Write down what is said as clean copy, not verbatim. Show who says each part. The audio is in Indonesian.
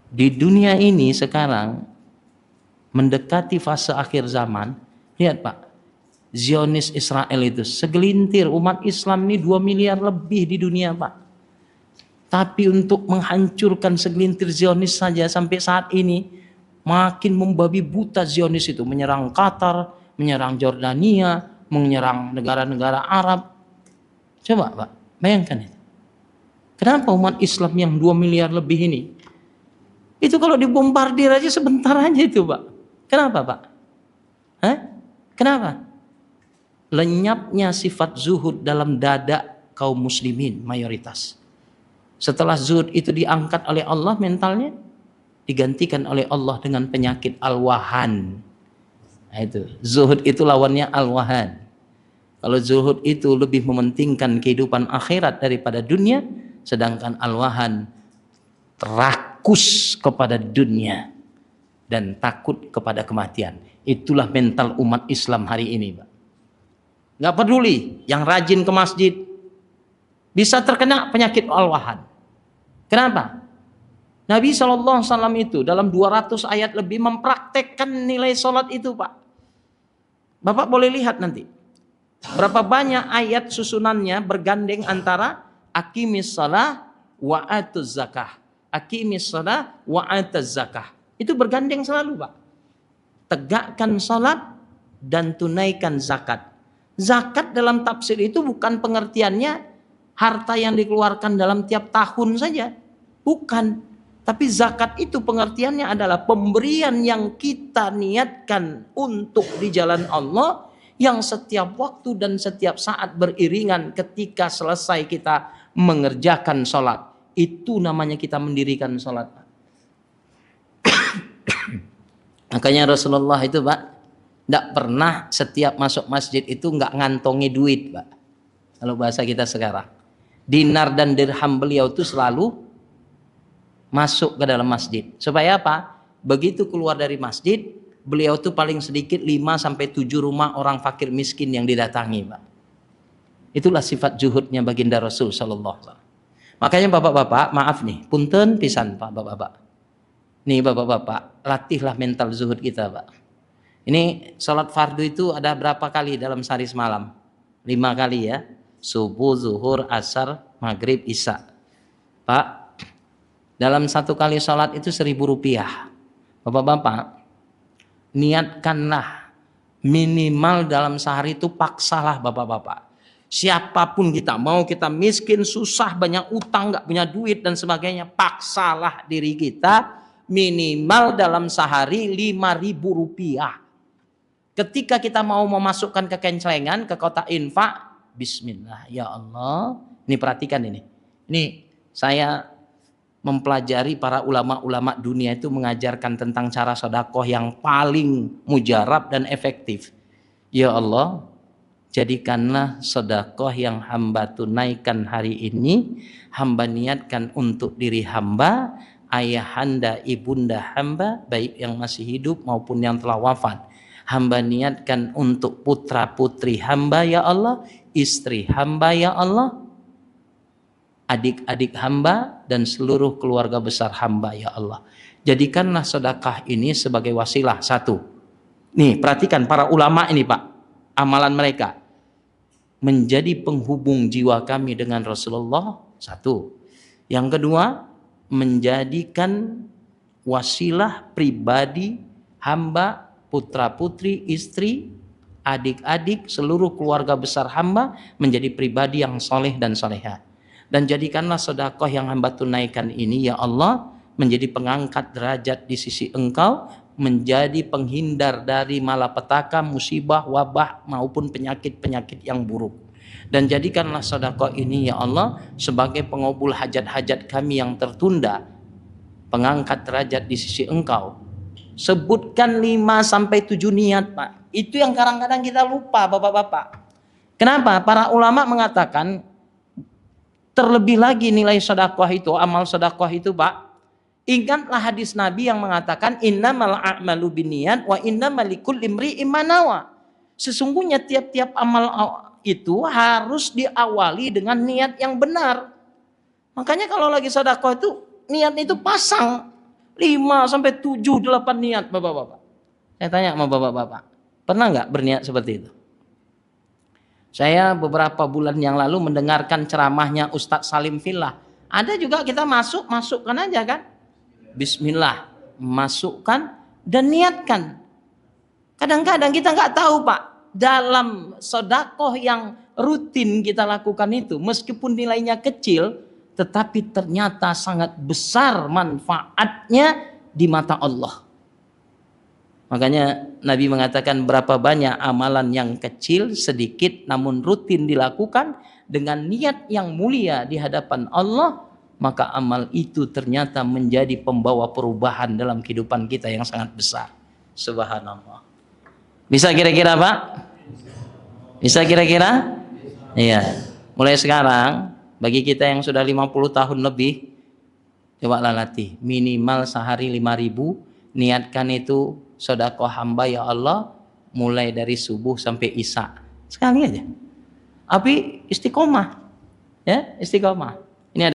Speaker 1: Di dunia ini sekarang mendekati fase akhir zaman, lihat Pak, Zionis Israel itu segelintir umat Islam ini 2 miliar lebih di dunia Pak. Tapi untuk menghancurkan segelintir Zionis saja sampai saat ini makin membabi buta. Zionis itu menyerang Qatar, menyerang Jordania, menyerang negara-negara Arab. Coba Pak, bayangkan itu. Kenapa umat Islam yang 2 miliar lebih ini, itu kalau dibombardir aja sebentar aja itu Pak. Kenapa Pak? Hah? Kenapa? Lenyapnya sifat zuhud dalam dada kaum muslimin mayoritas. Setelah zuhud itu diangkat oleh Allah mentalnya, digantikan oleh Allah dengan penyakit al-wahan. Nah, itu zuhud itu lawannya al-wahan. Kalau zuhud itu lebih mementingkan kehidupan akhirat daripada dunia, sedangkan al-wahan terakus kepada dunia dan takut kepada kematian. Itulah mental umat Islam hari ini Pak. Gak peduli yang rajin ke masjid bisa terkena penyakit al-wahan. Kenapa? Nabi SAW itu dalam 200 ayat lebih mempraktekkan nilai sholat itu Pak. Bapak boleh lihat nanti berapa banyak ayat susunannya bergandeng antara aqimis shalah wa atuz zakah. Aqimis shalah wa atuz zakah. Itu bergandeng selalu Pak. Tegakkan sholat dan tunaikan zakat. Zakat dalam tafsir itu bukan pengertiannya harta yang dikeluarkan dalam tiap tahun saja. Bukan. Tapi zakat itu pengertiannya adalah pemberian yang kita niatkan untuk di jalan Allah, yang setiap waktu dan setiap saat beriringan ketika selesai kita mengerjakan sholat. Itu namanya kita mendirikan sholat. Makanya Rasulullah itu Pak, tidak pernah setiap masuk masjid itu nggak ngantongi duit Pak. Kalau bahasa kita sekarang, dinar dan dirham beliau itu selalu masuk ke dalam masjid. Supaya apa? Begitu keluar dari masjid, beliau itu paling sedikit 5-7 rumah orang fakir miskin yang didatangi Pak. Itulah sifat zuhudnya baginda Rasul sallallahu alaihi wasallam. Makanya bapak-bapak, maaf nih, punten pisan Pak, bapak-bapak. Nih bapak-bapak, latihlah mental zuhud kita Pak. Ini sholat fardu itu ada berapa kali dalam sehari semalam? 5 kali ya. Subuh, zuhur, asar, maghrib, isya. Pak, dalam satu kali sholat itu 1.000 rupiah. Bapak-bapak, niatkanlah minimal dalam sehari itu paksalah bapak-bapak. Siapapun kita, mau kita miskin, susah, banyak utang, gak punya duit dan sebagainya, paksalah diri kita minimal dalam sehari 5.000 rupiah. Ketika kita mau memasukkan ke kencelengan, ke kotak infak, bismillah, ya Allah. Ini perhatikan ini. Ini saya mempelajari para ulama-ulama dunia itu mengajarkan tentang cara sedekah yang paling mujarab dan efektif. Ya Allah, jadikanlah sedekah yang hamba tunaikan hari ini, hamba niatkan untuk diri hamba, ayahanda, ibunda hamba, baik yang masih hidup maupun yang telah wafat. Hamba niatkan untuk putra putri hamba ya Allah, istri hamba ya Allah, adik-adik hamba dan seluruh keluarga besar hamba ya Allah. Jadikanlah sedekah ini sebagai wasilah. Satu, nih perhatikan para ulama ini Pak, amalan mereka menjadi penghubung jiwa kami dengan Rasulullah. Satu. Yang kedua, menjadikan wasilah pribadi hamba, putra putri, istri, adik-adik, seluruh keluarga besar hamba menjadi pribadi yang soleh dan solehah. Dan jadikanlah sedekah yang hamba tunaikan ini ya Allah menjadi pengangkat derajat di sisi Engkau, menjadi penghindar dari malapetaka, musibah, wabah maupun penyakit-penyakit yang buruk. Dan jadikanlah sedekah ini ya Allah sebagai pengabul hajat-hajat kami yang tertunda, pengangkat derajat di sisi Engkau. Sebutkan 5-7 niat Pak. Itu yang kadang-kadang kita lupa bapak-bapak. Kenapa? Para ulama mengatakan terlebih lagi nilai sedekah itu, amal sedekah itu Pak, ingatlah hadis Nabi yang mengatakan innamal a'malu binniyat wa innamal likulli imri'in ma nawa. Sesungguhnya tiap-tiap amal itu harus diawali dengan niat yang benar. Makanya kalau lagi sedekah itu niat itu pasang. 5 sampai 7, 8 niat bapak-bapak. Saya tanya sama bapak-bapak, pernah nggak berniat seperti itu? Saya beberapa bulan yang lalu mendengarkan ceramahnya Ustadz Salim Fillah. Ada juga kita masukkan aja kan. Bismillah, masukkan dan niatkan. Kadang-kadang kita nggak tahu Pak, dalam sedekah yang rutin kita lakukan itu, meskipun nilainya kecil, tetapi ternyata sangat besar manfaatnya di mata Allah. Makanya Nabi mengatakan berapa banyak amalan yang kecil, sedikit, namun rutin dilakukan dengan niat yang mulia di hadapan Allah, maka amal itu ternyata menjadi pembawa perubahan dalam kehidupan kita yang sangat besar. Subhanallah. Bisa kira-kira Pak? Bisa kira-kira? Iya. Mulai sekarang bagi kita yang sudah 50 tahun lebih, cobalah latih minimal sehari 5.000, niatkan itu sedekah hamba ya Allah mulai dari subuh sampai isya. Sekali aja. Tapi istiqomah. Ya, istiqomah.